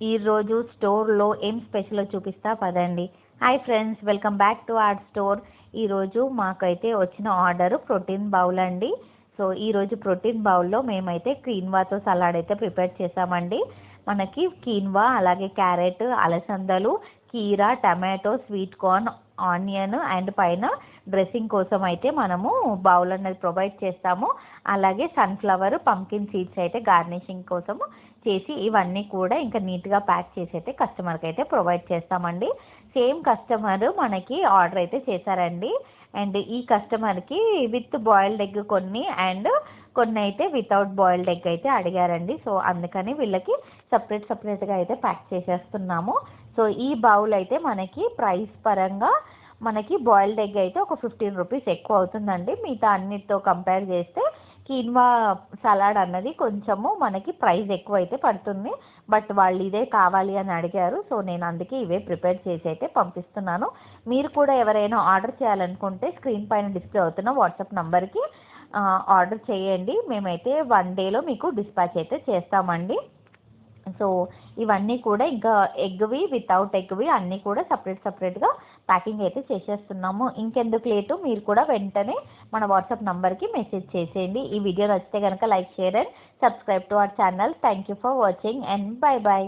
ఈరోజు స్టోర్లో ఏం స్పెషల్ చూపిస్తా పదండి. Hi friends, welcome back to our store. ఈరోజు మాకైతే వచ్చిన ఆర్డర్ ప్రోటీన్ బౌల్ అండి. సో ఈరోజు ప్రోటీన్ బౌల్లో మేమైతే కీన్వాతో సలాడ్ అయితే ప్రిపేర్ చేసామండి. మనకి కీన్వా, అలాగే క్యారెట్, అలసందలు, కీరా, tomato, sweet corn, onion and పైన డ్రెస్సింగ్ కోసం అయితే మనము బౌల్ అనేది ప్రొవైడ్ చేస్తాము. అలాగే సన్ఫ్లవర్, పంకిన్ సీడ్స్ అయితే గార్నిషింగ్ కోసము చేసి ఇవన్నీ కూడా ఇంకా నీట్గా ప్యాక్ చేసి అయితే కస్టమర్కి అయితే ప్రొవైడ్ చేస్తామండి. సేమ్ కస్టమర్ మనకి ఆర్డర్ అయితే చేశారండి. అండ్ ఈ కస్టమర్కి విత్ బాయిల్డ్ ఎగ్ కొన్ని అండ్ కొన్ని అయితే వితౌట్ బాయిల్డ్ ఎగ్ అయితే అడిగారండి. సో అందుకని వీళ్ళకి సపరేట్గా అయితే ప్యాక్ చేసేస్తున్నాము. సో ఈ బౌల్ అయితే మనకి ప్రైస్ పరంగా మనకి బాయిల్డ్ ఎగ్ అయితే ఒక 15 రూపీస్ ఎక్కువ అవుతుందండి. మిగతా అన్నిటితో కంపేర్ చేస్తే కీన్వా సలాడ్ అన్నది కొంచెము మనకి ప్రైస్ ఎక్కువ అయితే పడుతుంది. బట్ వాళ్ళు ఇదే కావాలి అని అడిగారు. సో నేను అందుకే ఇవే ప్రిపేర్ చేసి అయితే పంపిస్తున్నాను. మీరు కూడా ఎవరైనా ఆర్డర్ చేయాలనుకుంటే స్క్రీన్ పైన డిస్ప్లే అవుతున్న వాట్సాప్ నంబర్కి ఆర్డర్ చేయండి. మేమైతే 1 డేలో మీకు డిస్పాచ్ అయితే చేస్తామండి. సో ఇవన్నీ కూడా ఇంకా ఎగ్వి, వితౌట్ ఎగ్వి అన్నీ కూడా సపరేట్గా ప్యాకింగ్ అయితే చేసేస్తున్నాము. ఇంకెందుకు లేటు, మీరు కూడా వెంటనే మన వాట్సాప్ నంబర్కి మెసేజ్ చేసేయండి. ఈ వీడియో నచ్చితే కనుక like, share and subscribe to our channel. Thank you for watching and by.